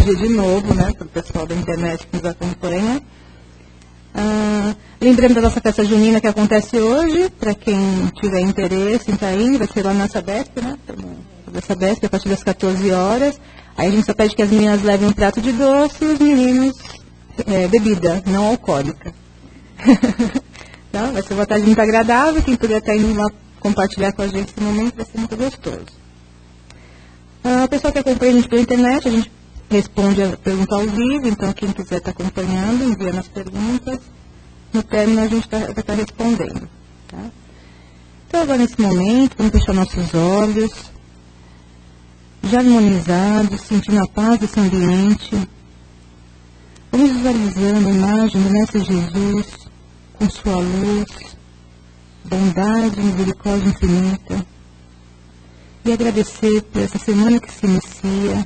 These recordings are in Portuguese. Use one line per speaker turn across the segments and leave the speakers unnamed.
dia de novo, né, para o pessoal da internet que nos acompanha. Lembrando da nossa festa junina que acontece hoje, para quem tiver interesse em estar indo, vai ser lá na Sabesp, né? Na Sabesp, a partir das 14 horas. Aí a gente só pede que as meninas levem um prato de doce e os meninos bebida, não alcoólica. Então, vai ser uma tarde muito agradável, quem puder estar indo lá compartilhar com a gente esse momento vai ser muito gostoso. A pessoa que acompanha a gente pela internet, a gente responde a pergunta ao vivo, então quem quiser estar acompanhando, envia nas perguntas. No término a gente vai estar respondendo. Tá? Então agora nesse momento, vamos fechar nossos olhos, já harmonizados, sentindo a paz desse ambiente. Vamos visualizando a imagem do Mestre Jesus com sua luz, bondade e misericórdia infinita. E agradecer por essa semana que se inicia,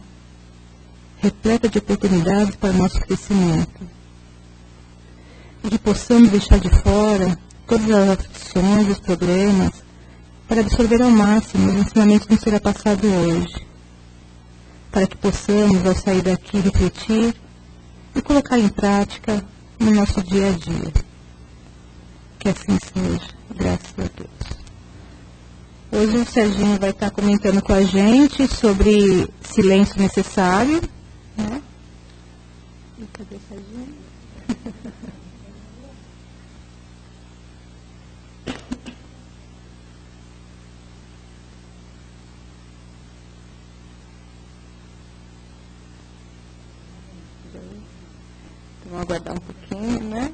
repleta de oportunidades para o nosso crescimento. E que possamos deixar de fora todas as aflições, os problemas, para absorver ao máximo os ensinamentos que nos será passado hoje. Para que possamos, ao sair daqui, refletir e colocar em prática no nosso dia a dia. Que assim seja, graças a Deus. Hoje o Serginho vai estar comentando com a gente sobre silêncio necessário. Né? E cadê o Serginho? Vamos aguardar um pouquinho, né?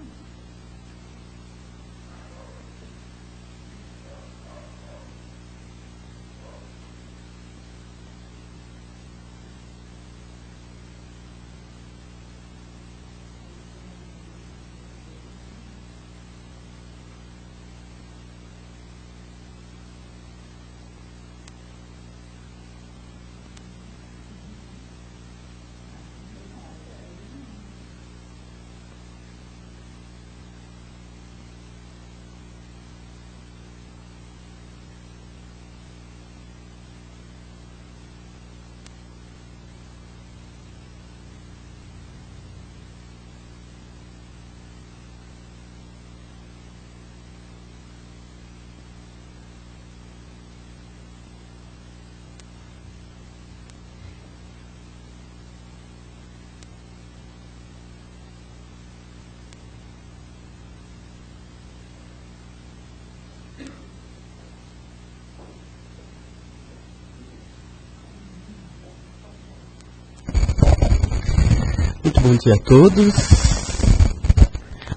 Muito bom dia a todos.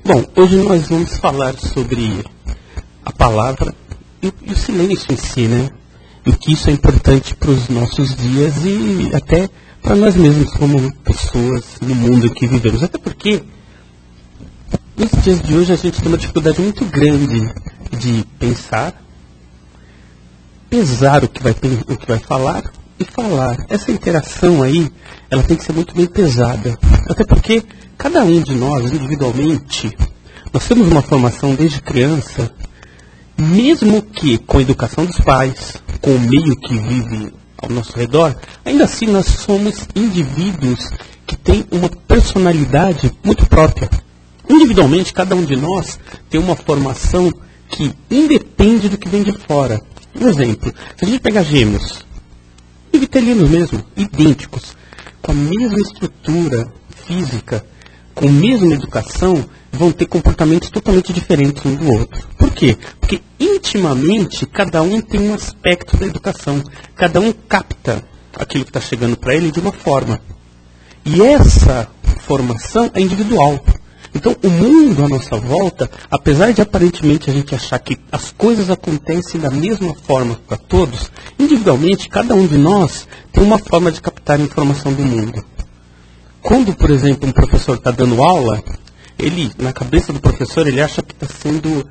Bom, hoje nós vamos falar sobre a palavra e o silêncio em si, né? E o que isso é importante para os nossos dias e até para nós mesmos como pessoas no mundo em que vivemos. Até porque nos dias de hoje a gente tem uma dificuldade muito grande de pensar, pesar o que vai falar e falar. Essa interação aí, ela tem que ser muito bem pesada. Até porque cada um de nós, individualmente, nós temos uma formação desde criança, mesmo que com a educação dos pais, com o meio que vive ao nosso redor, ainda assim nós somos indivíduos que têm uma personalidade muito própria. Individualmente, cada um de nós tem uma formação que independe do que vem de fora. Um exemplo, se a gente pegar gêmeos, vitelinos mesmo, idênticos, com a mesma estrutura física, com a mesma educação, vão ter comportamentos totalmente diferentes um do outro. Por quê? Porque intimamente cada um tem um aspecto da educação, cada um capta aquilo que está chegando para ele de uma forma. E essa formação é individual. Então, o mundo à nossa volta, apesar de aparentemente a gente achar que as coisas acontecem da mesma forma para todos, individualmente, cada um de nós tem uma forma de captar a informação do mundo. Quando, por exemplo, um professor está dando aula, ele, na cabeça do professor, ele acha que está sendo,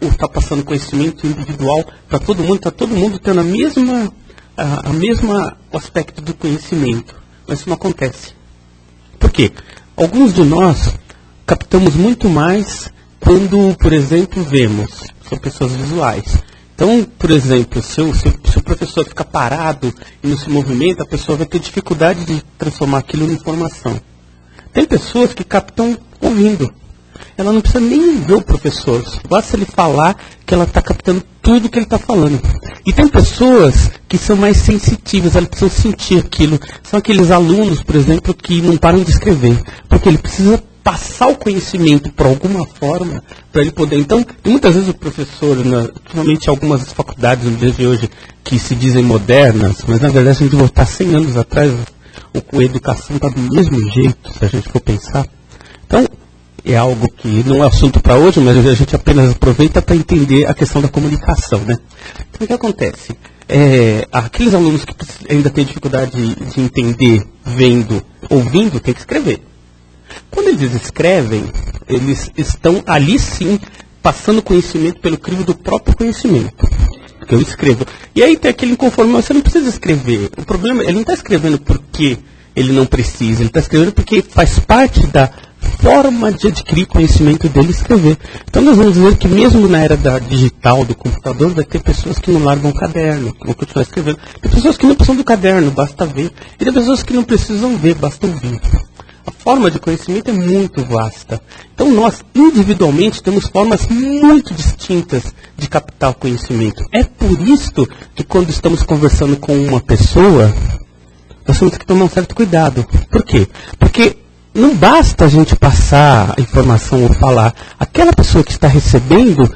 está passando conhecimento individual para todo mundo, está todo mundo tendo a mesma aspecto do conhecimento. Mas isso não acontece. Por quê? Alguns de nós captamos muito mais quando, por exemplo, vemos. São pessoas visuais. Então, por exemplo, se o professor professor fica parado e não se movimenta, a pessoa vai ter dificuldade de transformar aquilo em informação. Tem pessoas que captam ouvindo. Ela não precisa nem ver o professor, basta ele falar que ela está captando tudo que ele está falando. E tem pessoas que são mais sensitivas, elas precisam sentir aquilo. São aqueles alunos, por exemplo, que não param de escrever, porque ele precisa passar o conhecimento por alguma forma para ele poder. Então, muitas vezes o professor, principalmente algumas faculdades no dia de hoje que se dizem modernas, mas na verdade se a gente voltar 100 anos atrás, a educação está do mesmo jeito, se a gente for pensar. Então, é algo que não é assunto para hoje, mas a gente apenas aproveita para entender a questão da comunicação, né? Então, o que acontece? Aqueles alunos que ainda têm dificuldade de entender, vendo, ouvindo, tem que escrever. Quando eles escrevem, eles estão ali sim, passando conhecimento pelo crivo do próprio conhecimento. Porque eu escrevo. E aí tem aquele inconformismo, você não precisa escrever. O problema, ele não está escrevendo porque ele não precisa, ele está escrevendo porque faz parte da forma de adquirir conhecimento dele escrever. Então nós vamos ver que mesmo na era da digital, do computador, vai ter pessoas que não largam o caderno, que vão continuar escrevendo. Tem pessoas que não precisam do caderno, basta ver. E tem pessoas que não precisam ver, basta ouvir. A forma de conhecimento é muito vasta. Então nós, individualmente, temos formas muito distintas de captar o conhecimento. É por isso que quando estamos conversando com uma pessoa, nós temos que tomar um certo cuidado. Por quê? Porque não basta a gente passar a informação ou falar. Aquela pessoa que está recebendo,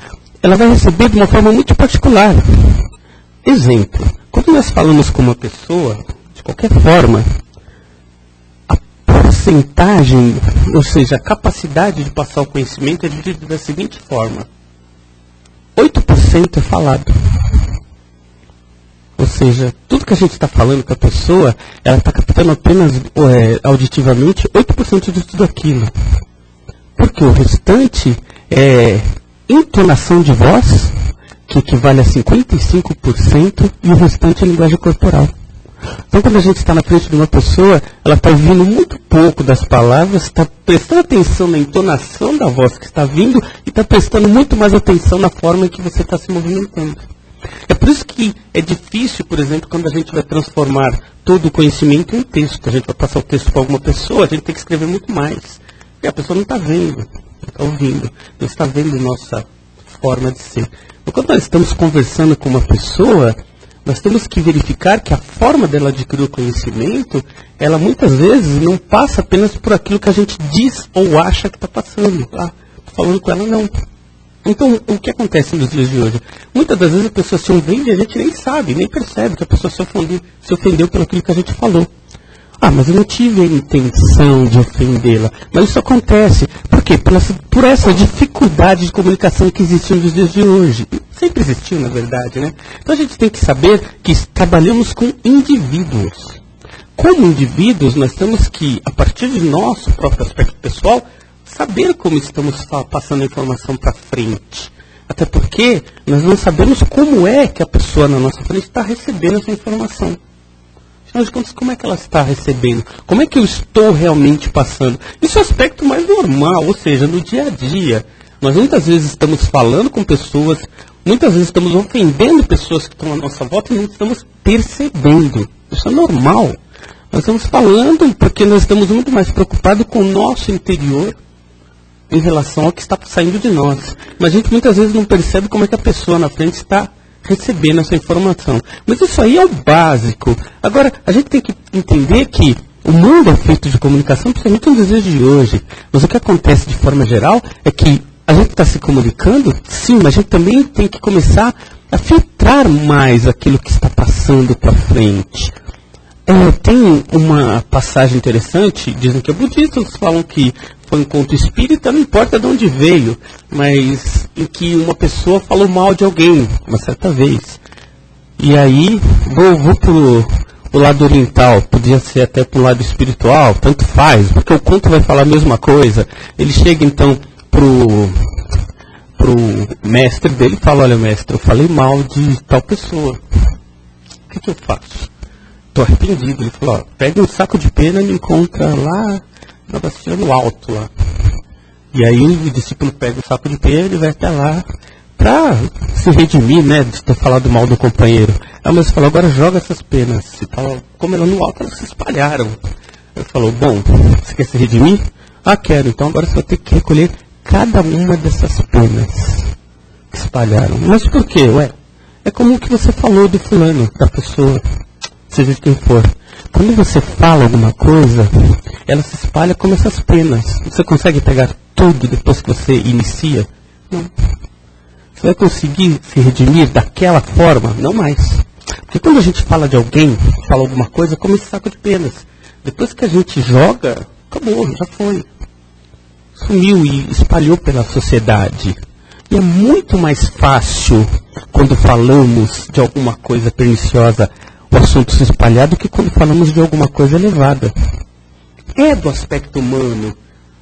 ela vai receber de uma forma muito particular. Exemplo, quando nós falamos com uma pessoa, de qualquer forma, a porcentagem, ou seja, a capacidade de passar o conhecimento é dividida da seguinte forma. 8% é falado. Ou seja, tudo que a gente está falando com a pessoa, ela está captando apenas auditivamente 8% de tudo aquilo. Porque o restante é entonação de voz, que equivale a 55%, e o restante é linguagem corporal. Então, quando a gente está na frente de uma pessoa, ela está ouvindo muito pouco das palavras, está prestando atenção na entonação da voz que está vindo e está prestando muito mais atenção na forma em que você está se movimentando. É por isso que é difícil, por exemplo, quando a gente vai transformar todo o conhecimento em texto. A gente vai passar o texto para alguma pessoa, a gente tem que escrever muito mais. E a pessoa não está vendo, não está ouvindo, não está vendo nossa forma de ser. Então, quando nós estamos conversando com uma pessoa, nós temos que verificar que a forma dela adquirir o conhecimento, ela muitas vezes não passa apenas por aquilo que a gente diz ou acha que está passando. Estou falando com ela, não. Então, o que acontece nos dias de hoje? Muitas das vezes a pessoa se ofende e a gente nem sabe, nem percebe que a pessoa se ofendeu pelo aquilo que a gente falou. Mas eu não tive a intenção de ofendê-la. Mas isso acontece. Por quê? Por essa dificuldade de comunicação que existe nos dias de hoje. Sempre existiu, na verdade, né? Então a gente tem que saber que trabalhamos com indivíduos. Como indivíduos, nós temos que, a partir de nosso próprio aspecto pessoal, saber como estamos passando a informação para frente. Até porque nós não sabemos como é que a pessoa na nossa frente está recebendo essa informação. Afinal de contas, como é que ela está recebendo? Como é que eu estou realmente passando? Isso é o aspecto mais normal, ou seja, no dia a dia. Nós muitas vezes estamos falando com pessoas, muitas vezes estamos ofendendo pessoas que estão à nossa volta e não estamos percebendo. Isso é normal. Nós estamos falando porque nós estamos muito mais preocupados com o nosso interior em relação ao que está saindo de nós. Mas a gente muitas vezes não percebe como é que a pessoa na frente está recebendo essa informação. Mas isso aí é o básico. Agora, a gente tem que entender que o mundo é feito de comunicação, principalmente nos dias de hoje. Mas o que acontece de forma geral é que a gente está se comunicando, sim, mas a gente também tem que começar a filtrar mais aquilo que está passando para frente. Tem uma passagem interessante, dizem que é budista, eles falam que foi um conto espírita, não importa de onde veio, mas em que uma pessoa falou mal de alguém, uma certa vez. E aí, vou pro lado oriental, podia ser até pro lado espiritual, tanto faz, porque o conto vai falar a mesma coisa. Ele chega então pro mestre dele e fala: olha, mestre, eu falei mal de tal pessoa, o que eu faço? Estou arrependido. Ele falou: pega um saco de pena e me encontra lá na Bastiano Alto lá. E aí o discípulo pega o saco de pena e vai até lá, para se redimir, né, de ter falado mal do companheiro. A moça falou, agora joga essas penas. E falou, como ela no alto, elas se espalharam. Ele falou, bom, você quer se redimir? Ah, quero, então agora você vai ter que recolher cada uma dessas penas que espalharam. Mas por quê? Ué, é como o que você falou do fulano, da pessoa, seja de quem for. Quando você fala alguma coisa, ela se espalha como essas penas. Você consegue pegar tudo depois que você inicia? Não. Você vai conseguir se redimir daquela forma? Não mais. Porque quando a gente fala de alguém, fala alguma coisa, como esse saco de penas. Depois que a gente joga, acabou, já foi. Sumiu e espalhou pela sociedade. E é muito mais fácil, quando falamos de alguma coisa perniciosa, o assunto se espalhar do que quando falamos de alguma coisa elevada. É do aspecto humano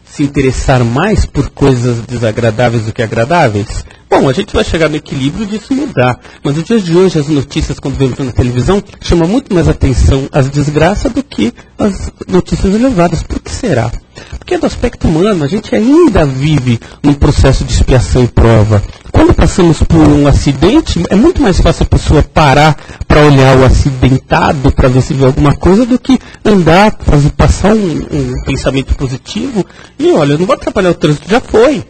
se interessar mais por coisas desagradáveis do que agradáveis? Bom, a gente vai chegar no equilíbrio disso mudar. Mas nos dias de hoje, as notícias, quando vemos na televisão, chamam muito mais atenção as desgraças do que as notícias elevadas. Por que será? Porque do aspecto humano, a gente ainda vive num processo de expiação e prova. Quando passamos por um acidente, é muito mais fácil a pessoa parar para olhar o acidentado, para ver se vê alguma coisa, do que andar, passar um pensamento positivo e, olha, não vou atrapalhar o trânsito, já foi.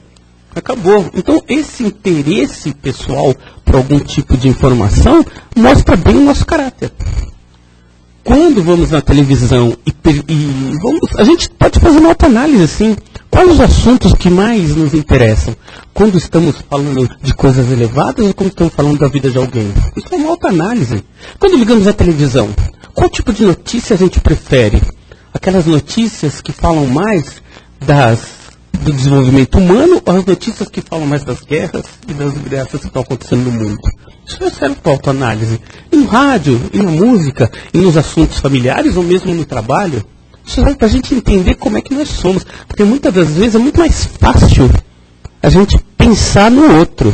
Acabou. Então, esse interesse pessoal por algum tipo de informação mostra bem o nosso caráter. Quando vamos na televisão a gente pode fazer uma autoanálise assim. Quais os assuntos que mais nos interessam? Quando estamos falando de coisas elevadas ou quando estamos falando da vida de alguém? Isso é uma autoanálise. Quando ligamos a televisão, qual tipo de notícia a gente prefere? Aquelas notícias que falam mais do desenvolvimento humano ou as notícias que falam mais das guerras e das desgraças que estão acontecendo no mundo? Isso serve para autoanálise. E no rádio, e na música, e nos assuntos familiares ou mesmo no trabalho. Isso serve para a gente entender como é que nós somos. Porque muitas das vezes é muito mais fácil a gente pensar no outro.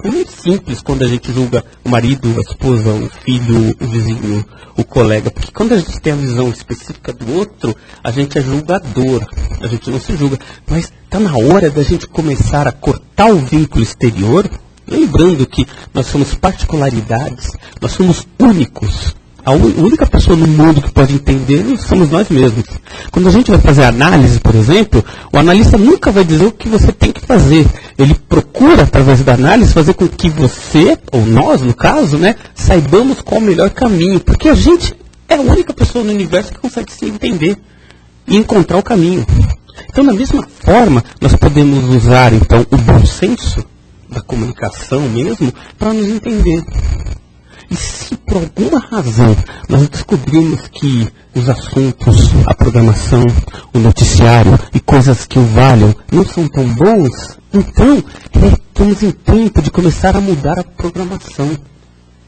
É muito simples quando a gente julga o marido, a esposa, o filho, o vizinho, o colega. Porque quando a gente tem a visão específica do outro, a gente é julgador. A gente não se julga. Mas está na hora da gente começar a cortar o vínculo exterior, lembrando que nós somos particularidades, nós somos únicos. A única pessoa no mundo que pode entender somos nós mesmos. Quando a gente vai fazer análise, por exemplo, o analista nunca vai dizer o que você tem que fazer. Ele procura, através da análise, fazer com que você, ou nós, no caso, né, saibamos qual o melhor caminho. Porque a gente é a única pessoa no universo que consegue se entender e encontrar o caminho. Então, da mesma forma, nós podemos usar, então, o bom senso da comunicação mesmo para nos entender. E se por alguma razão nós descobrimos que os assuntos, a programação, o noticiário e coisas que o valham não são tão bons, então estamos em tempo de começar a mudar a programação.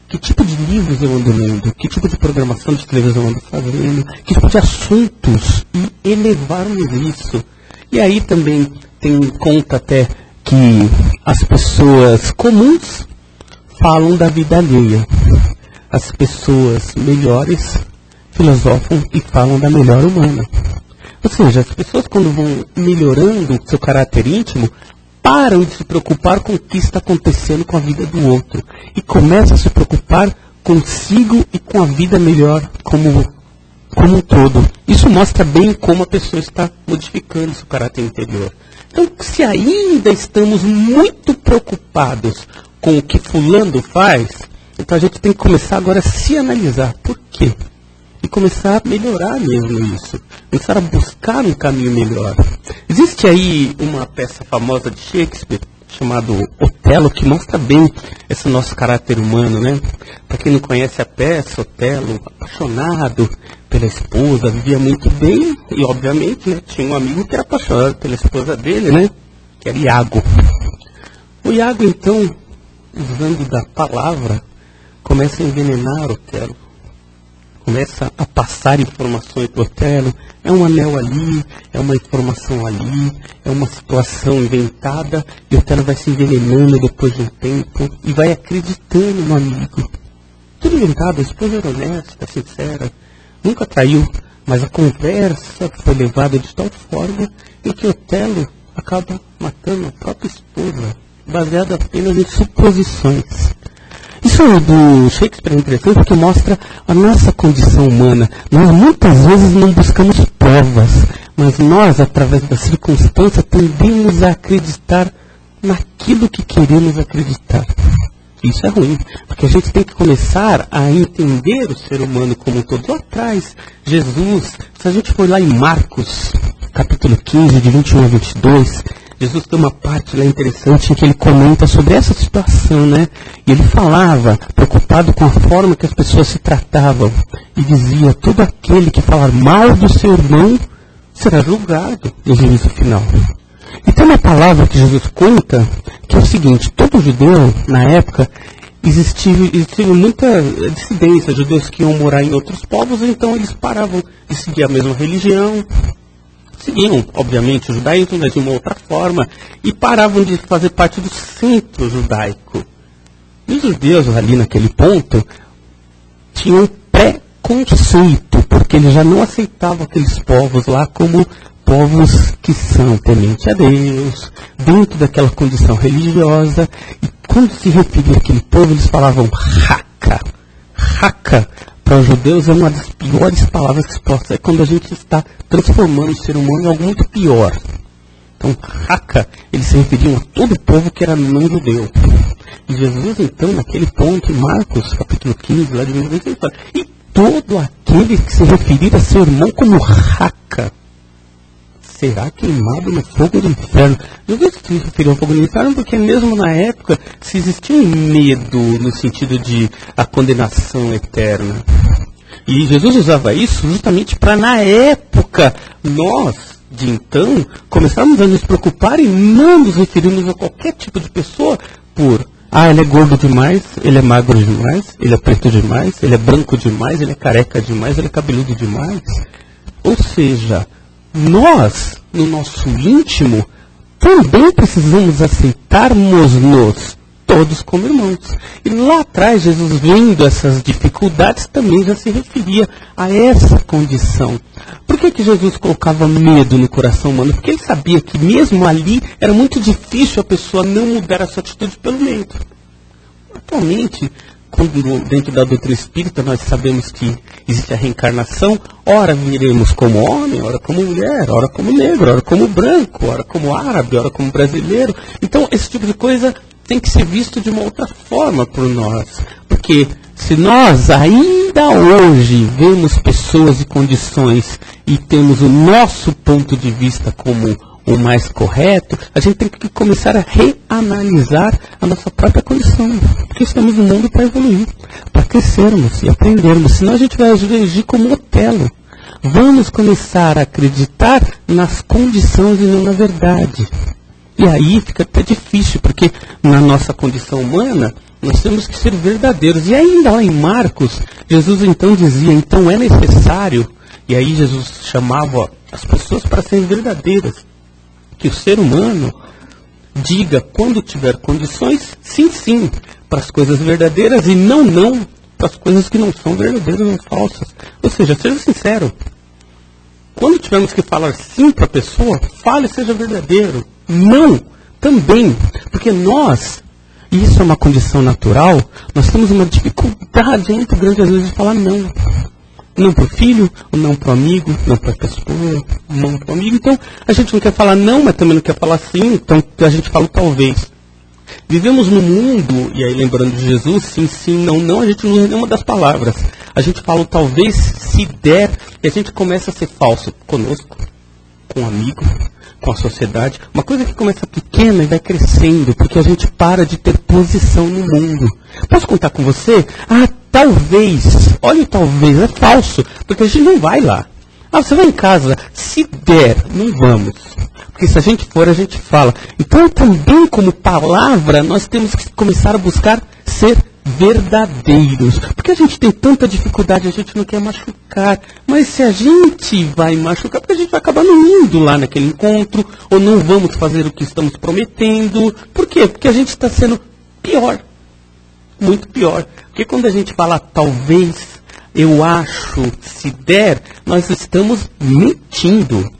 Que tipo de livros eu ando lendo? Que tipo de programação de televisão eu ando fazendo? Que tipo de assuntos? E elevarmos isso. E aí também tem em conta até que as pessoas comuns falam da vida alheia. As pessoas melhores filosofam e falam da melhor humana. Ou seja, as pessoas quando vão melhorando o seu caráter íntimo, param de se preocupar com o que está acontecendo com a vida do outro. E começam a se preocupar consigo e com a vida melhor como um todo. Isso mostra bem como a pessoa está modificando seu caráter interior. Então, se ainda estamos muito preocupados com o que fulano faz, então a gente tem que começar agora a se analisar. Por quê? E começar a melhorar mesmo isso. Começar a buscar um caminho melhor. Existe aí uma peça famosa de Shakespeare, chamada Otelo, que mostra bem esse nosso caráter humano, né? Para quem não conhece a peça, Otelo, apaixonado pela esposa, vivia muito bem e, obviamente, né, tinha um amigo que era apaixonado pela esposa dele, né? Que era Iago. O Iago, então, usando da palavra, começa a envenenar Otelo. Começa a passar informações para Otelo. É um anel ali, é uma informação ali, é uma situação inventada, e Otelo vai se envenenando depois de um tempo e vai acreditando no amigo. Tudo inventado, a esposa era honesta, sincera, nunca traiu, mas a conversa foi levada de tal forma em que Otelo acaba matando a própria esposa baseado apenas em suposições. Isso do Shakespeare é interessante porque mostra a nossa condição humana. Nós muitas vezes não buscamos provas, mas nós, através da circunstância, tendemos a acreditar naquilo que queremos acreditar. Isso é ruim, porque a gente tem que começar a entender o ser humano como um todo. Lá atrás, Jesus, se a gente for lá em Marcos, capítulo 15, de 21 a 22, Jesus tem uma parte lá interessante em que ele comenta sobre essa situação, né? E ele falava, preocupado com a forma que as pessoas se tratavam, e dizia, todo aquele que falar mal do seu irmão será julgado no juízo final. E tem uma palavra que Jesus conta, que é o seguinte, todo judeu, na época, existia muita dissidência, judeus que iam morar em outros povos, então eles paravam de seguir a mesma religião, seguiam, obviamente, o judaísmo, mas de uma outra forma, e paravam de fazer parte do centro judaico. E os judeus, ali naquele ponto, tinham preconceito, porque eles já não aceitavam aqueles povos lá como povos que são tementes a Deus, dentro daquela condição religiosa, e quando se referia àquele povo, eles falavam raca. Raca, para os judeus, é uma das piores palavras que se possa. É quando a gente está transformando o ser humano em algo muito pior. Então, raca, eles se referiam a todo o povo que era não judeu. E Jesus, então, naquele ponto, em Marcos, capítulo 15, lá de 20, ele fala, e todo aquele que se referir a seu irmão como raca, será queimado no fogo do inferno. Jesus se referiu ao fogo do inferno porque mesmo na época se existia um medo no sentido de a condenação eterna. E Jesus usava isso justamente para, na época, nós, de então, começarmos a nos preocupar e não nos referirmos a qualquer tipo de pessoa por, ele é gordo demais, ele é magro demais, ele é preto demais, ele é branco demais, ele é careca demais, ele é cabeludo demais. Ou seja, nós, no nosso íntimo, também precisamos aceitarmos-nos todos como irmãos. E lá atrás, Jesus, vendo essas dificuldades, também já se referia a essa condição. Por que Jesus colocava medo no coração humano? Porque ele sabia que mesmo ali era muito difícil a pessoa não mudar a sua atitude pelo medo. Atualmente, dentro da doutrina espírita, nós sabemos que existe a reencarnação, ora viremos como homem, ora como mulher, ora como negro, ora como branco, ora como árabe, ora como brasileiro. Então, esse tipo de coisa tem que ser visto de uma outra forma por nós. Porque se nós ainda hoje vemos pessoas e condições e temos o nosso ponto de vista como o mais correto, a gente tem que começar a reanalisar a nossa própria condição. Porque estamos no mundo para evoluir, para crescermos e aprendermos. Senão a gente vai agir como Otelo. Vamos começar a acreditar nas condições e não na verdade. E aí fica até difícil, porque na nossa condição humana, nós temos que ser verdadeiros. E ainda lá em Marcos, Jesus então dizia, então é necessário, e aí Jesus chamava as pessoas para serem verdadeiras, que o ser humano diga, quando tiver condições, sim, sim, para as coisas verdadeiras e não para as coisas que não são verdadeiras ou falsas. Ou seja, seja sincero. Quando tivermos que falar sim para a pessoa, fale, seja verdadeiro. Não, também, porque nós, e isso é uma condição natural, nós temos uma dificuldade muito grande às vezes de falar não. Não para o filho, não para o amigo, não para a pessoa, não para o amigo. Então, a gente não quer falar não, mas também não quer falar sim, então a gente fala talvez. Vivemos num mundo, e aí lembrando de Jesus, sim, sim, não, a gente não usa nenhuma das palavras. A gente fala talvez, se der, e a gente começa a ser falso conosco, com um amigo, com a sociedade. Uma coisa que começa pequena e vai crescendo, porque a gente para de ter posição no mundo. Posso contar com você? Talvez, olha o talvez, é falso, porque a gente não vai lá. Você vai em casa, se der, não vamos. Porque se a gente for, a gente fala. Então também como palavra, nós temos que começar a buscar ser verdadeiros. Porque a gente tem tanta dificuldade, a gente não quer machucar. Mas se a gente vai machucar, porque a gente vai acabar não indo lá naquele encontro, ou não vamos fazer o que estamos prometendo. Por quê? Porque a gente está sendo pior. Muito pior. Porque quando a gente fala talvez, eu acho, se der, nós estamos mentindo.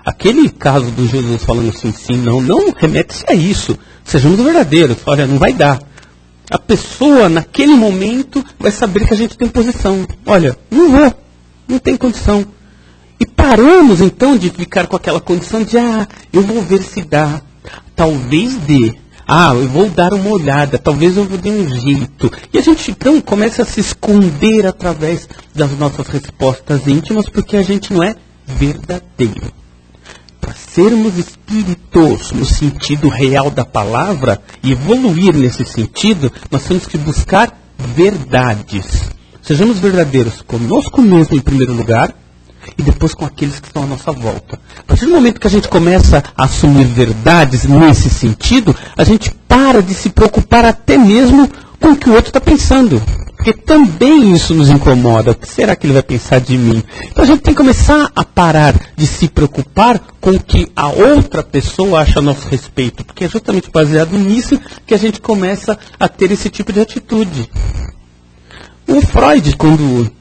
aquele caso do Jesus falando sim, sim, não, não, remete-se a isso. Sejamos verdadeiros. Olha, não vai dar. A pessoa, naquele momento, vai saber que a gente tem posição. Olha, não vou, não tem condição. E paramos, então, de ficar com aquela condição de, eu vou ver se dá. Talvez dê. Eu vou dar uma olhada, talvez eu vou dar um jeito. E a gente, então, começa a se esconder através das nossas respostas íntimas, porque a gente não é verdadeiro. Para sermos espíritos no sentido real da palavra e evoluir nesse sentido, nós temos que buscar verdades. Sejamos verdadeiros conosco mesmo em primeiro lugar e depois com aqueles que estão à nossa volta. A partir do momento que a gente começa a assumir verdades nesse sentido, a gente para de se preocupar até mesmo com o que o outro está pensando. Porque também isso nos incomoda. O que será que ele vai pensar de mim? Então a gente tem que começar a parar de se preocupar com o que a outra pessoa acha a nosso respeito. Porque é justamente baseado nisso que a gente começa a ter esse tipo de atitude. O Freud, quando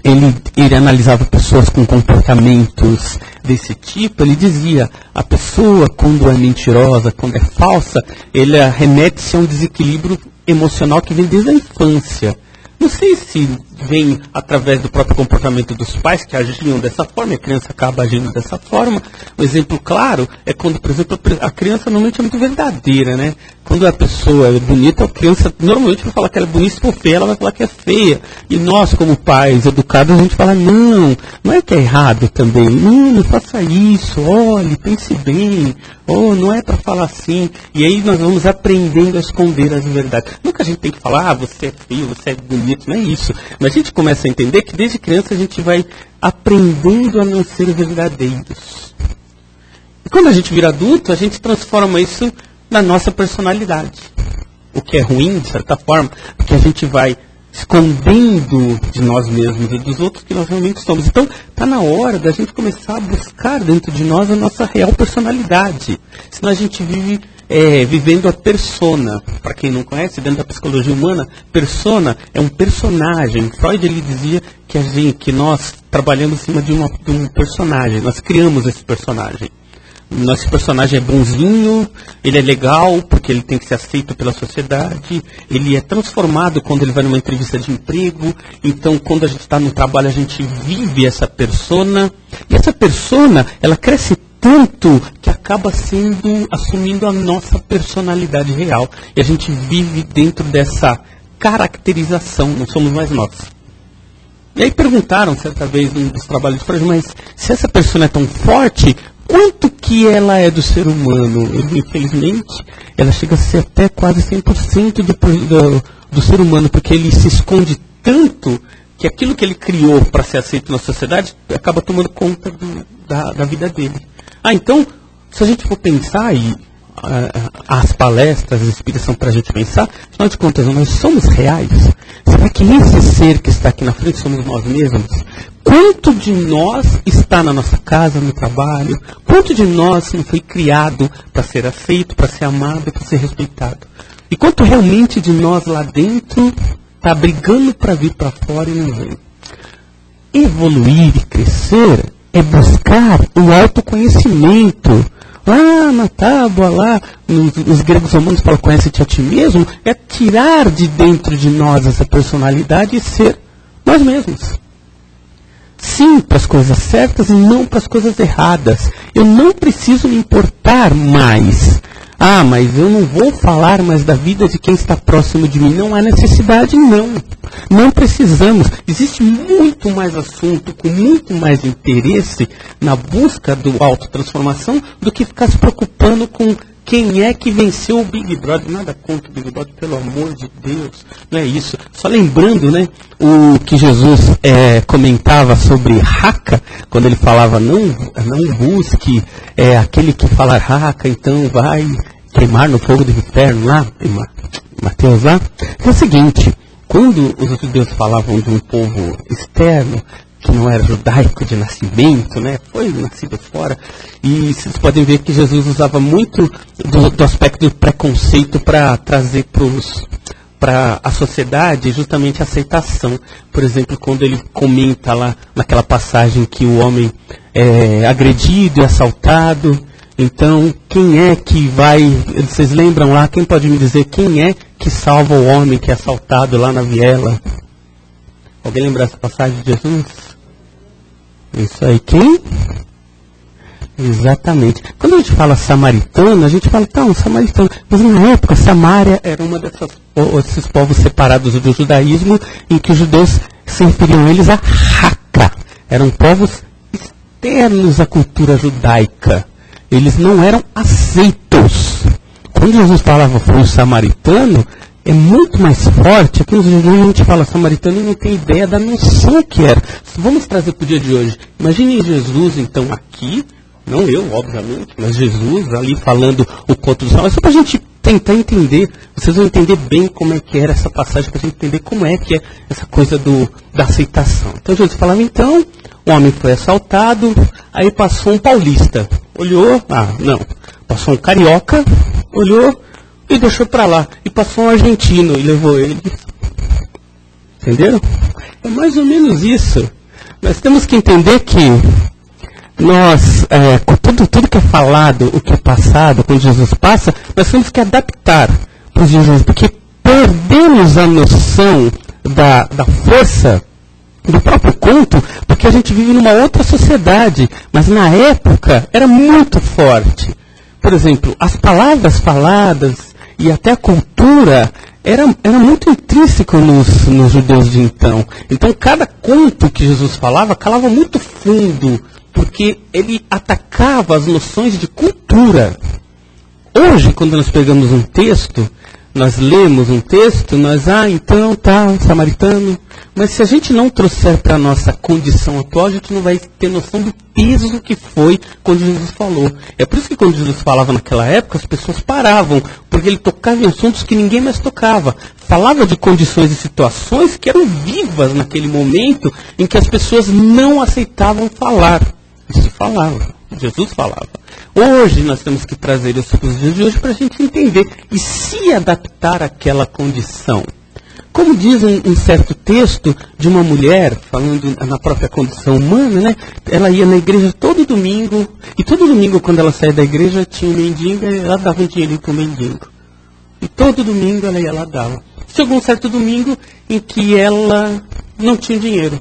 ele analisava pessoas com comportamentos desse tipo, ele dizia, a pessoa quando é mentirosa, quando é falsa, ele remete-se a um desequilíbrio emocional que vem desde a infância. Não sei se vem através do próprio comportamento dos pais que agiam dessa forma, e a criança acaba agindo dessa forma. Um exemplo claro é quando, por exemplo, a criança normalmente é muito verdadeira, né? Quando a pessoa é bonita, a criança normalmente vai falar que ela é bonita, se for feia, ela vai falar que é feia. E nós, como pais educados, a gente fala, não é que é errado também. Não faça isso, olhe, pense bem. Não é para falar assim. E aí nós vamos aprendendo a esconder as verdades. Nunca a gente tem que falar, você é feio, você é bonito, não é isso. Mas a gente começa a entender que desde criança a gente vai aprendendo a não ser verdadeiros. E quando a gente vira adulto, a gente transforma isso na nossa personalidade. O que é ruim, de certa forma, porque a gente vai escondendo de nós mesmos e dos outros que nós realmente somos. Então, está na hora da gente começar a buscar dentro de nós a nossa real personalidade. Senão a gente vive vivendo a persona. Para quem não conhece, dentro da psicologia humana, persona é um personagem. Freud ele dizia que nós trabalhamos em cima de um personagem. Nós criamos esse personagem. Nosso personagem é bonzinho, ele é legal porque ele tem que ser aceito pela sociedade, ele é transformado quando ele vai numa entrevista de emprego. Então, quando a gente está no trabalho, a gente vive essa persona. E essa persona, ela cresce tanto que acaba assumindo a nossa personalidade real. E a gente vive dentro dessa caracterização, não somos mais nós. E aí perguntaram, certa vez, num dos trabalhos de Freud, mas se essa persona é tão forte, quanto que ela é do ser humano? Infelizmente, ela chega a ser até quase 100% do ser humano, porque ele se esconde tanto que aquilo que ele criou para ser aceito na sociedade acaba tomando conta da vida dele. Então, se a gente for pensar, e as palestras, as espíritas são para a gente pensar, afinal de contas, nós somos reais? Será que esse ser que está aqui na frente somos nós mesmos? Quanto de nós está na nossa casa, no trabalho? Quanto de nós não foi criado para ser aceito, para ser amado, para ser respeitado? E quanto realmente de nós lá dentro está brigando para vir para fora e não vem? Evoluir e crescer é buscar o autoconhecimento. Lá na tábua, lá, os gregos romanos falam, conhece-te a ti mesmo, é tirar de dentro de nós essa personalidade e ser nós mesmos. Sim, para as coisas certas e não para as coisas erradas. Eu não preciso me importar mais. Mas eu não vou falar mais da vida de quem está próximo de mim. Não há necessidade, não. Não precisamos. Existe muito mais assunto, com muito mais interesse na busca do autotransformação do que ficar se preocupando com quem é que venceu o Big Brother. Nada contra o Big Brother, pelo amor de Deus. Não é isso. Só lembrando, né, o que Jesus comentava sobre Raca, quando ele falava, não busque aquele que fala Raca, então vai queimar no fogo do inferno lá, Mateus lá. É o seguinte, quando os judeus falavam de um povo externo, que não era judaico de nascimento, né? Foi nascido fora. E vocês podem ver que Jesus usava muito do aspecto do preconceito para trazer para a sociedade é justamente a aceitação. Por exemplo, quando ele comenta lá naquela passagem que o homem é agredido e assaltado, então quem é que vai, vocês lembram lá, quem pode me dizer quem é que salva o homem que é assaltado lá na viela? Alguém lembra essa passagem de Jesus? Isso aí, quem? Exatamente. Quando a gente fala samaritano, a gente fala, tá, um samaritano. Mas na época, Samaria era uma desses povos separados do judaísmo, em que os judeus se referiam eles a Raca. Eram povos externos à cultura judaica. Eles não eram aceitos. Quando Jesus falava foi o samaritano, é muito mais forte. Aqui nos dias de hoje a gente fala samaritano e não tem ideia da noção que era. Vamos trazer para o dia de hoje. Imaginem Jesus, então, aqui. Não eu, obviamente, mas Jesus ali falando o conto do Salmo. É só para a gente tentar entender, vocês vão entender bem como é que era essa passagem, para a gente entender como é que é essa coisa da aceitação. Então Jesus falava, então, o homem foi assaltado, aí passou um paulista, olhou, passou um carioca, olhou e deixou para lá. E passou um argentino e levou ele. Entenderam? É mais ou menos isso. Nós temos que entender que nós, tudo que é falado, o que é passado, quando Jesus passa, nós temos que adaptar para os dias de hoje, porque perdemos a noção da força do próprio conto, porque a gente vive numa outra sociedade, mas na época era muito forte. Por exemplo, as palavras faladas e até a cultura era muito intrínseco nos judeus de então. Então cada conto que Jesus falava calava muito fundo, porque ele atacava as noções de cultura. Hoje, quando nós pegamos um texto, nós lemos um texto, então tá, samaritano. Mas se a gente não trouxer para a nossa condição atual, a gente não vai ter noção do peso que foi quando Jesus falou. É por isso que quando Jesus falava naquela época, as pessoas paravam, porque ele tocava em assuntos que ninguém mais tocava. Falava de condições e situações que eram vivas naquele momento, em que as pessoas não aceitavam falar. Isso falava, Jesus falava. Hoje nós temos que trazer isso para os dias de hoje para a gente entender e se adaptar àquela condição. Como diz um certo texto de uma mulher, falando na própria condição humana, né? Ela ia na igreja todo domingo, e todo domingo quando ela saía da igreja tinha um mendigo, e ela dava um dinheirinho para o mendigo. E todo domingo ela ia lá dava. Chegou um certo domingo em que ela não tinha dinheiro.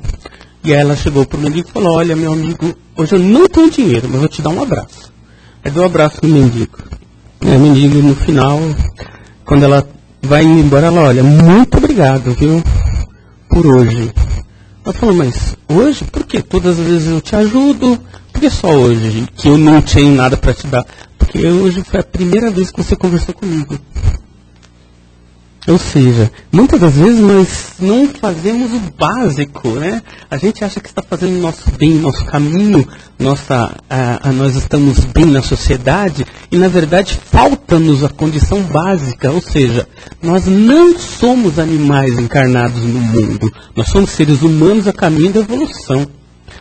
E aí ela chegou para o mendigo e falou, olha meu amigo, hoje eu não tenho dinheiro, mas vou te dar um abraço. Aí deu um abraço no mendigo. E o mendigo no final, quando ela vai indo embora, ela olha, muito obrigado, viu, por hoje. Ela falou, mas hoje? Por quê? Todas as vezes eu te ajudo, por que só hoje? Que eu não tenho nada para te dar. Porque hoje foi a primeira vez que você conversou comigo. Ou seja, muitas das vezes nós não fazemos o básico, né? A gente acha que está fazendo o nosso bem, nosso caminho, nós estamos bem na sociedade e, na verdade, falta-nos a condição básica. Ou seja, nós não somos animais encarnados no mundo. Nós somos seres humanos a caminho da evolução.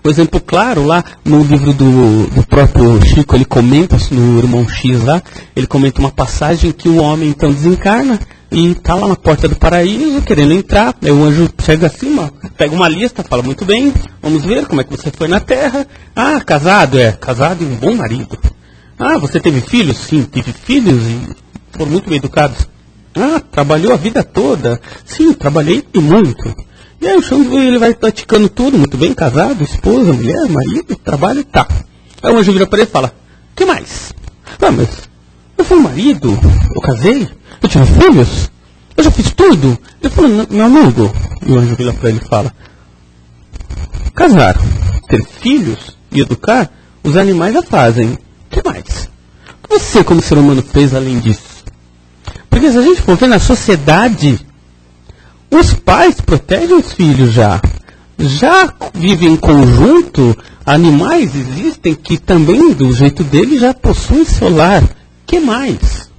Por exemplo, claro, lá no livro do próprio Chico, ele comenta, no Irmão X lá, ele comenta uma passagem que o homem então desencarna e está lá na porta do paraíso, querendo entrar. Aí o anjo chega assim, pega uma lista, fala, muito bem, vamos ver como é que você foi na Terra. Ah, casado? Casado e um bom marido. Ah, você teve filhos? Sim, tive filhos e foram muito bem educados. Ah, trabalhou a vida toda? Sim, trabalhei e muito. E aí o chão ele vai praticando tudo, muito bem, casado, esposa, mulher, marido, trabalho, tá. Aí o anjo vira para ele e fala, o que mais? Ah, mas eu fui marido, eu casei, eu tive filhos, eu já fiz tudo. Ele falou, meu amigo, e o anjo vira para ele e fala, casar, ter filhos e educar, os animais já fazem. O que mais? O que você como ser humano fez além disso? Porque se a gente for ver na sociedade, os pais protegem os filhos já vivem em conjunto, animais existem que também, do jeito dele, já possuem seu lar. O que mais?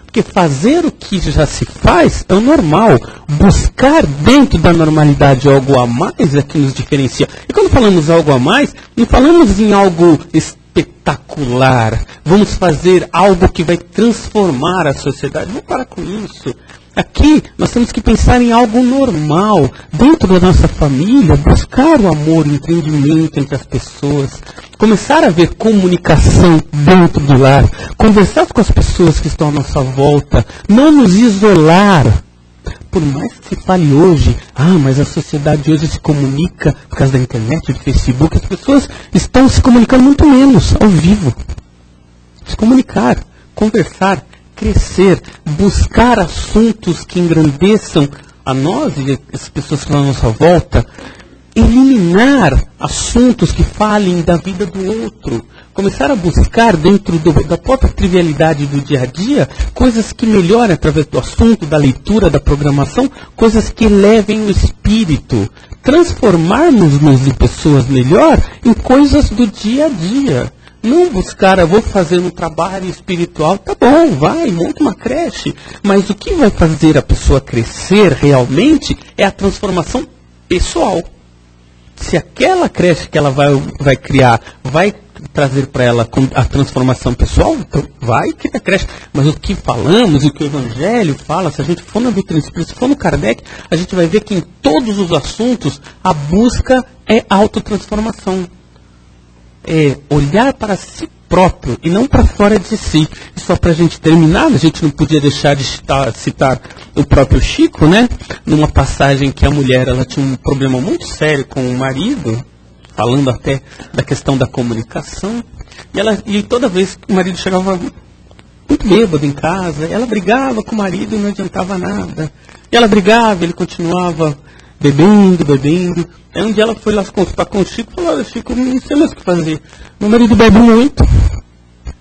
Porque fazer o que já se faz é o normal. Buscar dentro da normalidade algo a mais é que nos diferencia. E quando falamos algo a mais, não falamos em algo espetacular. Vamos fazer algo que vai transformar a sociedade. Vamos parar com isso. Aqui nós temos que pensar em algo normal, dentro da nossa família, buscar o amor, o entendimento entre as pessoas, começar a ver comunicação dentro do lar, conversar com as pessoas que estão à nossa volta, não nos isolar. Por mais que se fale hoje, mas a sociedade hoje se comunica por causa da internet, do Facebook, as pessoas estão se comunicando muito menos ao vivo. Se comunicar, conversar, crescer, buscar assuntos que engrandeçam a nós e as pessoas que estão à nossa volta, eliminar assuntos que falem da vida do outro, começar a buscar dentro da própria trivialidade do dia a dia, coisas que melhorem através do assunto, da leitura, da programação, coisas que elevem o espírito, transformarmos-nos em pessoas melhor em coisas do dia a dia. Não buscar, vou fazer um trabalho espiritual, tá bom, vai, monta uma creche. Mas o que vai fazer a pessoa crescer realmente é a transformação pessoal. Se aquela creche que ela vai criar vai trazer para ela a transformação pessoal, então vai criar creche. Mas o que falamos, o que o Evangelho fala, se a gente for na doutrina espírita, se for no Kardec, a gente vai ver que em todos os assuntos a busca é autotransformação. É olhar para si próprio e não para fora de si. E só para a gente terminar, a gente não podia deixar de citar o próprio Chico, né? Numa passagem que a mulher ela tinha um problema muito sério com o marido, falando até da questão da comunicação. E toda vez que o marido chegava muito bêbado em casa, ela brigava com o marido e não adiantava nada. E ela brigava, ele continuava bebendo. Aí um dia ela foi lá se consultar com o Chico e falou, olha Chico, eu não sei mais o que fazer. Meu marido bebe muito.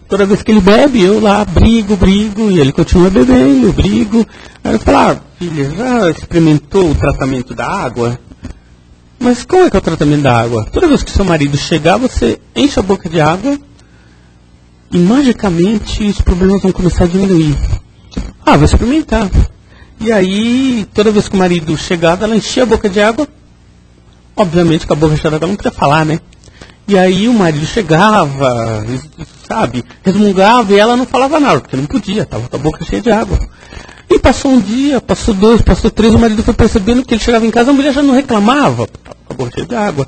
Toda vez que ele bebe, eu lá brigo, e ele continua bebendo, eu brigo. Aí eu falo, filha, já experimentou o tratamento da água? Mas como é que é o tratamento da água? Toda vez que seu marido chegar, você enche a boca de água e magicamente os problemas vão começar a diminuir. Vou experimentar. E aí, toda vez que o marido chegava, ela enchia a boca de água. Obviamente, com a boca cheia d'água, ela não podia falar, né? E aí o marido chegava, resmungava e ela não falava nada, porque não podia, estava com a boca cheia de água. E passou um dia, passou 2, passou 3, o marido foi percebendo que ele chegava em casa, a mulher já não reclamava, estava com a boca cheia de água.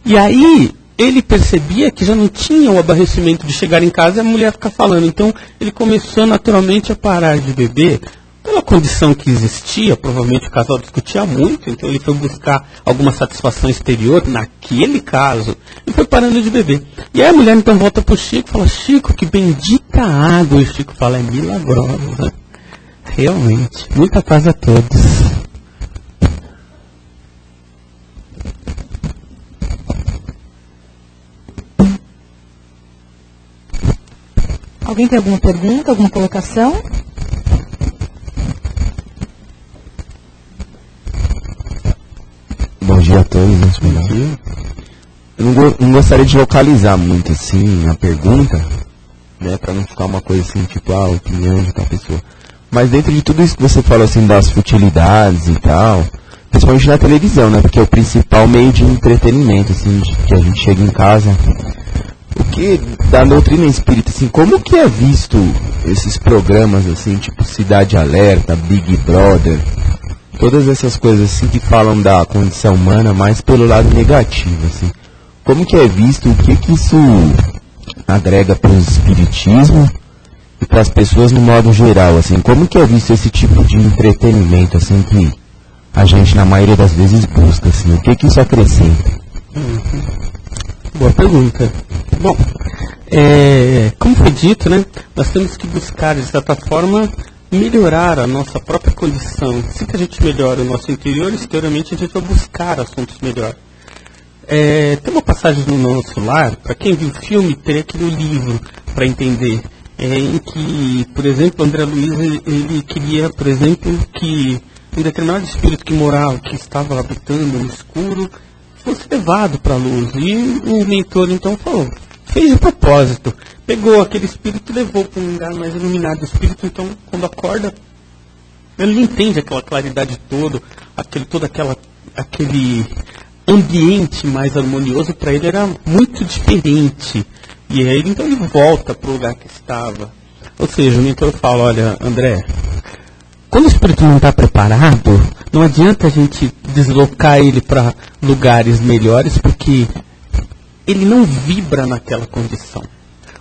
E aí ele percebia que já não tinha o aborrecimento de chegar em casa e a mulher ficar falando. Então ele começou naturalmente a parar de beber. Pela condição que existia, provavelmente o casal discutia muito, então ele foi buscar alguma satisfação exterior, naquele caso, e foi parando de beber. E aí a mulher então volta para o Chico e fala, Chico, que bendita água. E o Chico fala, é milagrosa. Realmente, muita paz a todos.
Alguém tem alguma pergunta, alguma colocação?
Bom dia a todos, né? Bom dia. Eu não gostaria de localizar muito assim a pergunta, né, para não ficar uma coisa assim, tipo, a opinião de tal pessoa. Mas dentro de tudo isso que você falou assim das futilidades e tal, principalmente na televisão, né, porque é o principal meio de entretenimento, assim, que a gente chega em casa. O que da doutrina espírita, assim, como que é visto esses programas assim, tipo Cidade Alerta, Big Brother, todas essas coisas assim que falam da condição humana, mais pelo lado negativo, assim. Como que é visto, o que que isso agrega para o espiritismo e para as pessoas no modo geral, assim? Como que é visto esse tipo de entretenimento, assim, que a gente na maioria das vezes busca, assim? O que que isso acrescenta?
Boa pergunta. Bom, como foi dito, né, nós temos que buscar, de certa forma, melhorar a nossa própria condição. Se que a gente melhora o nosso interior, exteriormente a gente vai buscar assuntos melhores. Tem uma passagem no nosso lar, para quem viu o filme, teria que ler o livro para entender, em que, por exemplo, André Luiz, ele queria, por exemplo, que um determinado espírito que morava, que estava habitando no escuro, fosse levado para a luz. E o mentor, então, fez de propósito. Pegou aquele espírito e levou para um lugar mais iluminado. O espírito, então, quando acorda, ele não entende aquela claridade toda, aquele ambiente mais harmonioso, para ele era muito diferente. E aí, então, ele volta para o lugar que estava. Ou seja, o mentor fala, olha, André, quando o espírito não está preparado, não adianta a gente deslocar ele para lugares melhores, porque ele não vibra naquela condição.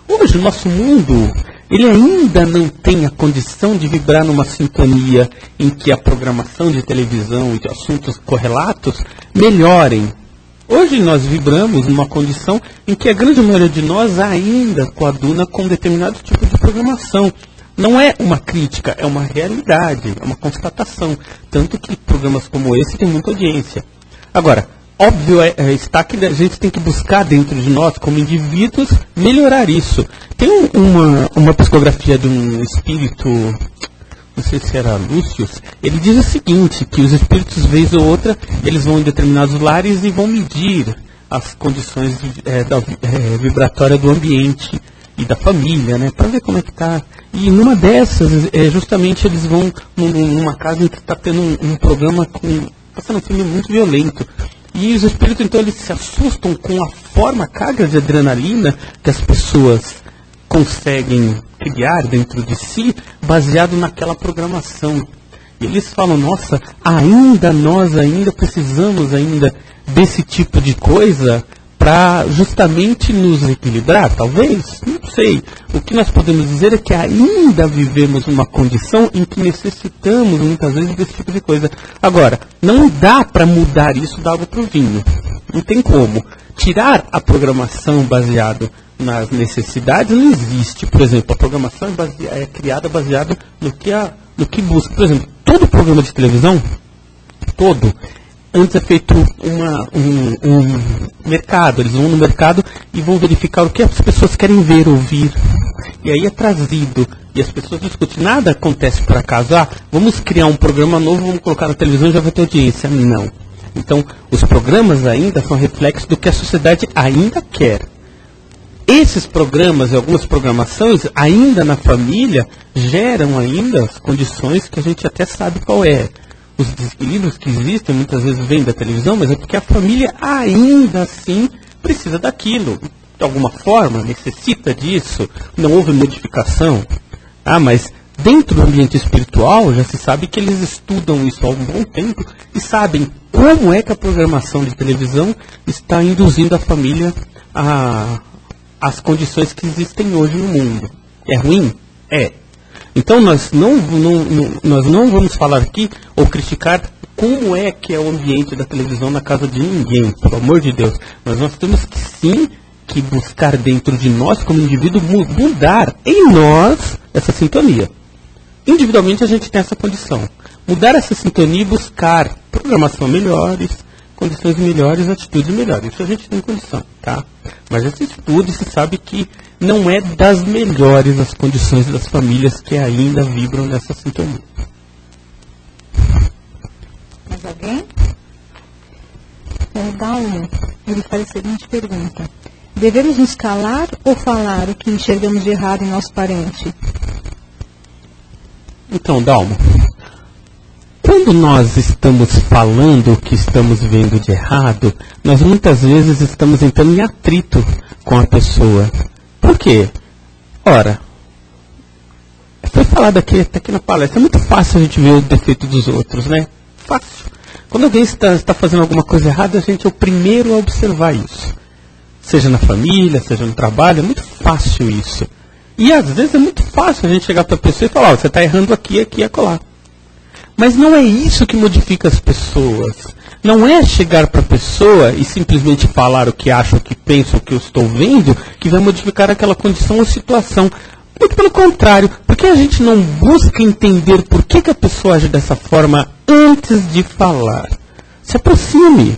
Hoje, o nosso mundo, ele ainda não tem a condição de vibrar numa sintonia em que a programação de televisão e de assuntos correlatos melhorem. Hoje nós vibramos numa condição em que a grande maioria de nós ainda coaduna com determinado tipo de programação. Não é uma crítica, é uma realidade, é uma constatação. Tanto que programas como esse têm muita audiência. Agora, óbvio está que a gente tem que buscar dentro de nós, como indivíduos, melhorar isso. Tem uma psicografia de um espírito, não sei se era Lúcio, ele diz o seguinte, que os espíritos, vez ou outra, eles vão em determinados lares e vão medir as condições vibratórias do ambiente e da família, né, para ver como é que está. E numa dessas, justamente eles vão numa casa em que está tendo um programa passando um filme muito violento. E os espíritos, então, eles se assustam com a forma, a carga de adrenalina que as pessoas conseguem criar dentro de si, baseado naquela programação. E eles falam, nossa, nós precisamos desse tipo de coisa para justamente nos equilibrar, talvez? Não sei. O que nós podemos dizer é que ainda vivemos uma condição em que necessitamos, muitas vezes, desse tipo de coisa. Agora, não dá para mudar isso da água para o vinho. Não tem como. Tirar a programação baseada nas necessidades não existe. Por exemplo, a programação é criada baseada no que busca. Por exemplo, todo programa de televisão, antes é feito um mercado, eles vão no mercado e vão verificar o que as pessoas querem ver, ouvir. E aí é trazido, e as pessoas discutem, nada acontece por acaso, vamos criar um programa novo, vamos colocar na televisão e já vai ter audiência. Não. Então, os programas ainda são reflexos do que a sociedade ainda quer. Esses programas e algumas programações, ainda na família, geram ainda as condições que a gente até sabe qual é. Os desequilíbrios que existem muitas vezes vêm da televisão, mas é porque a família ainda assim precisa daquilo. De alguma forma, necessita disso. Não houve modificação. Mas dentro do ambiente espiritual já se sabe que eles estudam isso há um bom tempo e sabem como é que a programação de televisão está induzindo a família às condições que existem hoje no mundo. É ruim? É. Então nós não vamos falar aqui ou criticar como é que é o ambiente da televisão na casa de ninguém, pelo amor de Deus. Mas nós temos que sim que buscar dentro de nós, como indivíduo, mudar em nós essa sintonia. Individualmente a gente tem essa condição. Mudar essa sintonia e buscar programação melhores, condições melhores, atitudes melhores. Isso a gente tem condição, tá? Mas esse estudo se sabe que não é das melhores as condições das famílias que ainda vibram nessa sintonia.
Mais alguém? Dalmo, ele faz a seguinte pergunta. Devemos nos calar ou falar o que enxergamos de errado em nosso parente?
Então, Dalmo, quando nós estamos falando o que estamos vendo de errado, nós muitas vezes estamos entrando em atrito com a pessoa. Por quê? Ora, foi falado até aqui na palestra, é muito fácil a gente ver o defeito dos outros, né? Fácil. Quando alguém está fazendo alguma coisa errada, a gente é o primeiro a observar isso. Seja na família, seja no trabalho, é muito fácil isso. E às vezes é muito fácil a gente chegar para a pessoa e falar, você está errando aqui, aqui e acolá. Mas não é isso que modifica as pessoas. Não é chegar para a pessoa e simplesmente falar o que acho, o que penso, o que eu estou vendo, que vai modificar aquela condição ou situação. Muito pelo contrário, porque a gente não busca entender por que a pessoa age dessa forma antes de falar. Se aproxime.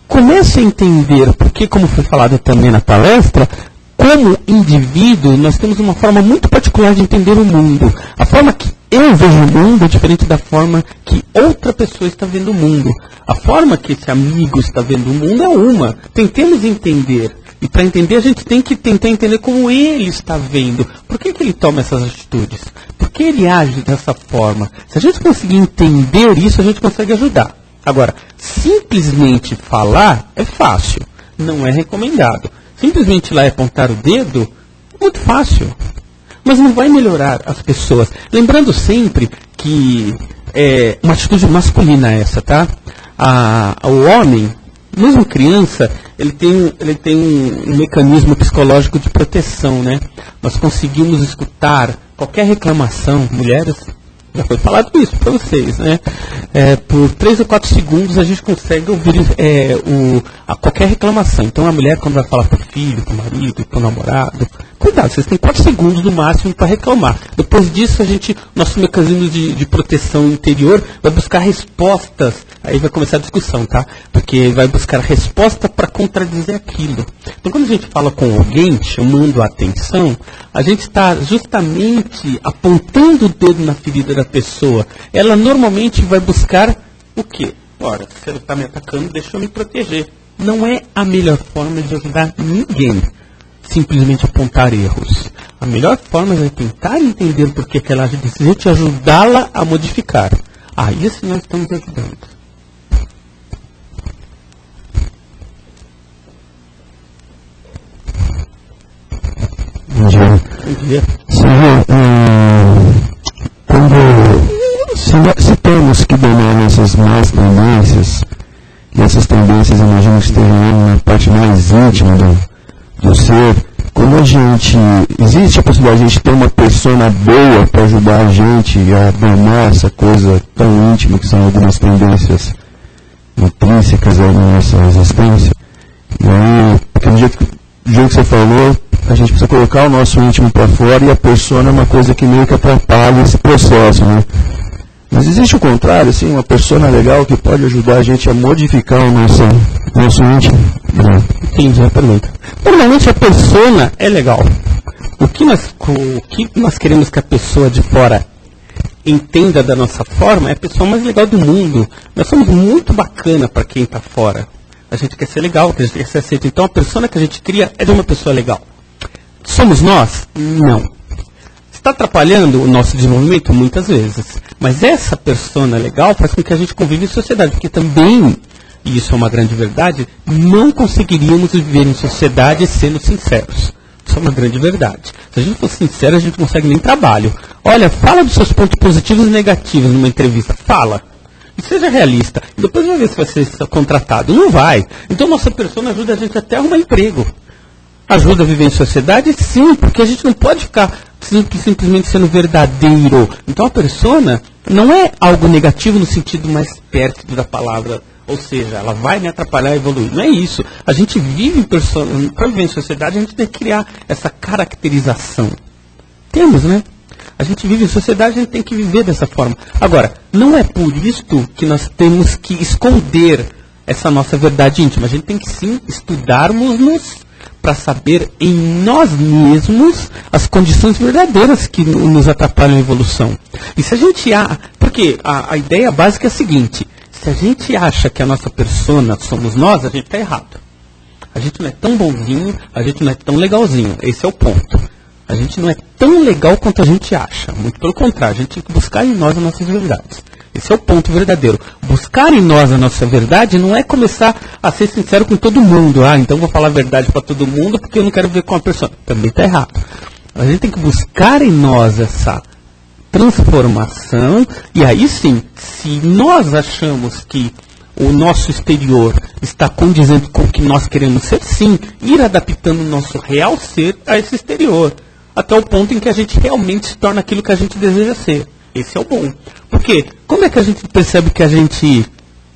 Comece a entender, porque, como foi falado também na palestra, como indivíduo, nós temos uma forma muito particular de entender o mundo. A forma que eu vejo o mundo é diferente da forma que outra pessoa está vendo o mundo. A forma que esse amigo está vendo o mundo é uma. Tentemos entender. E para entender, a gente tem que tentar entender como ele está vendo. Por que ele toma essas atitudes? Por que ele age dessa forma? Se a gente conseguir entender isso, a gente consegue ajudar. Agora, simplesmente falar é fácil. Não é recomendado. Simplesmente ir lá e apontar o dedo é muito fácil. Mas não vai melhorar as pessoas. Lembrando sempre que uma atitude masculina essa, tá? O homem, mesmo criança, ele tem um mecanismo psicológico de proteção, né? Nós conseguimos escutar qualquer reclamação, mulheres, já foi falado isso para vocês, né? Por 3 ou 4 segundos a gente consegue ouvir qualquer reclamação. Então a mulher, quando vai falar para o filho, para o marido, para o namorado, cuidado, vocês têm 4 segundos no máximo para reclamar. Depois disso, nosso mecanismo de proteção interior vai buscar respostas. Aí vai começar a discussão, tá? Porque vai buscar resposta para contradizer aquilo. Então quando a gente fala com alguém, chamando a atenção, a gente está justamente apontando o dedo na ferida da pessoa. Ela normalmente vai buscar o quê? Ora, se ela está me atacando, deixa eu me proteger. Não é a melhor forma de ajudar ninguém. Simplesmente apontar erros. A melhor forma é tentar entender por que ela age desse jeito e ajudá-la a modificar. Aí assim nós estamos ajudando.
Bom dia. Senhor, se temos que dominar essas más tendências, e essas tendências imagino que estejam na parte mais íntima do ser, como existe a possibilidade de a gente ter uma persona boa para ajudar a gente a domar essa coisa tão íntima que são algumas tendências intrínsecas na nossa existência? E aí, porque do jeito que você falou, a gente precisa colocar o nosso íntimo para fora e a persona é uma coisa que meio que atrapalha esse processo, né? Mas existe o contrário, assim, uma persona legal que pode ajudar a gente a modificar o nosso íntimo?
Entendi a pergunta. Normalmente a persona é legal. O que nós queremos que a pessoa de fora entenda da nossa forma é a pessoa mais legal do mundo. Nós somos muito bacana para quem está fora. A gente quer ser legal, a gente quer ser aceito. Então a persona que a gente cria é de uma pessoa legal. Somos nós? Não. Está atrapalhando o nosso desenvolvimento? Muitas vezes. Mas essa persona legal faz com que a gente conviva em sociedade, porque também, e isso é uma grande verdade, não conseguiríamos viver em sociedade sendo sinceros. Isso é uma grande verdade. Se a gente for sincero, a gente não consegue nem trabalho. Olha, fala dos seus pontos positivos e negativos numa entrevista. Fala. E seja realista. E depois vai ver se vai ser contratado. Não vai. Então nossa persona ajuda a gente até a arrumar emprego. Ajuda a viver em sociedade? Sim, porque a gente não pode ficar simplesmente sendo verdadeiro. Então a persona não é algo negativo no sentido mais perto da palavra. Ou seja, ela vai me atrapalhar a evoluir. Não é isso. A gente vive em persona. Para viver em sociedade, a gente tem que criar essa caracterização. Temos, né? A gente vive em sociedade, a gente tem que viver dessa forma. Agora, não é por isto que nós temos que esconder essa nossa verdade íntima. A gente tem que sim estudarmos-nos para saber em nós mesmos as condições verdadeiras que nos atrapalham a evolução. E se a gente porque a ideia básica é a seguinte: se a gente acha que a nossa persona somos nós, a gente está errado. A gente não é tão bonzinho, a gente não é tão legalzinho. Esse é o ponto. A gente não é tão legal quanto a gente acha. Muito pelo contrário, a gente tem que buscar em nós as nossas verdades. Esse é o ponto verdadeiro. Buscar em nós a nossa verdade não é começar a ser sincero com todo mundo. Então vou falar a verdade para todo mundo porque eu não quero ver com a pessoa. Também está errado. A gente tem que buscar em nós essa transformação. E aí sim, se nós achamos que o nosso exterior está condizendo com o que nós queremos ser, sim, ir adaptando o nosso real ser a esse exterior. Até o ponto em que a gente realmente se torna aquilo que a gente deseja ser. Esse é o bom. Porque como é que a gente percebe que a gente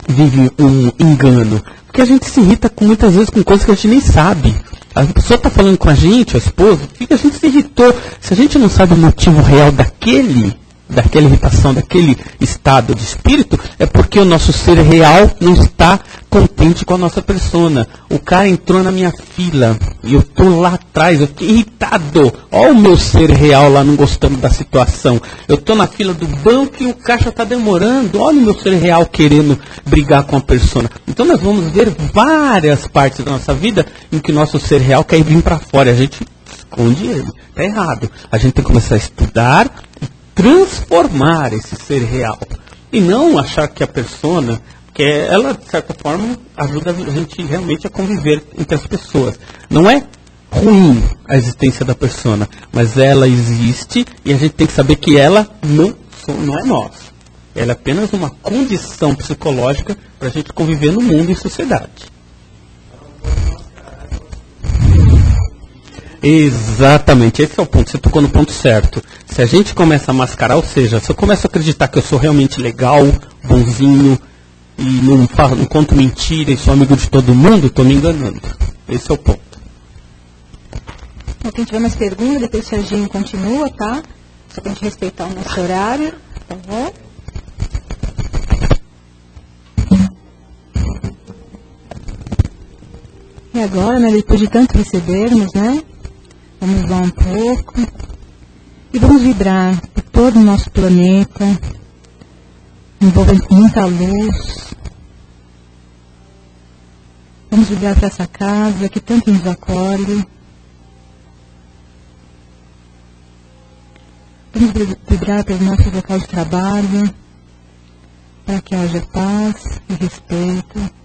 vive um engano? Porque a gente se irrita muitas vezes com coisas que a gente nem sabe. A pessoa está falando com a gente, a esposa, a gente se irritou. Se a gente não sabe o motivo real daquela irritação, daquele estado de espírito, é porque o nosso ser real não está contente com a nossa persona. O cara entrou na minha fila e eu estou lá atrás, eu fiquei irritado. Olha o meu ser real lá não gostando da situação. Eu estou na fila do banco e o caixa está demorando. Olha o meu ser real querendo brigar com a persona. Então nós vamos ver várias partes da nossa vida em que o nosso ser real quer vir para fora. A gente esconde ele. Está errado. A gente tem que começar a estudar e transformar esse ser real. E não achar que a persona, que ela, de certa forma, ajuda a gente realmente a conviver entre as pessoas. Não é ruim a existência da persona, mas ela existe e a gente tem que saber que ela não é nós. Ela é apenas uma condição psicológica para a gente conviver no mundo e sociedade. Exatamente, esse é o ponto, você tocou no ponto certo. Se a gente começa a mascarar, ou seja, se eu começo a acreditar que eu sou realmente legal, bonzinho, e não conto mentira e sou amigo de todo mundo, estou me enganando. Esse é o ponto.
Quem tiver mais perguntas, depois o Serginho continua, tá? Só pra gente respeitar o nosso horário, tá bom? E agora, né, depois de tanto recebermos, né, vamos lá um pouco e vamos vibrar por todo o nosso planeta, envolvendo com muita luz. Vamos vibrar para essa casa que tanto nos acolhe. Vamos vibrar para o nosso local de trabalho, para que haja paz e respeito.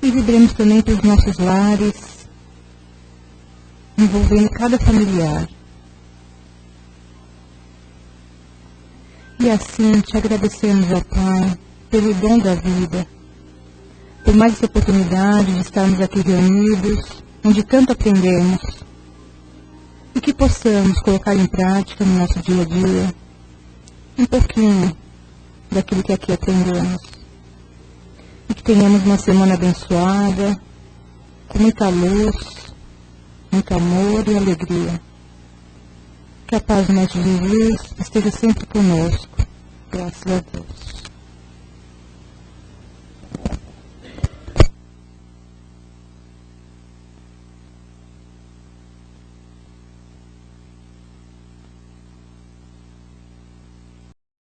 E vibremos também para os nossos lares, envolvendo cada familiar. E assim te agradecemos, ó Pai, pelo dom da vida, por mais essa oportunidade de estarmos aqui reunidos, onde tanto aprendemos, e que possamos colocar em prática no nosso dia a dia um pouquinho daquilo que aqui aprendemos. E que tenhamos uma semana abençoada, com muita luz, muito amor e alegria. Que a paz do nosso Jesus esteja sempre conosco. Graças a Deus.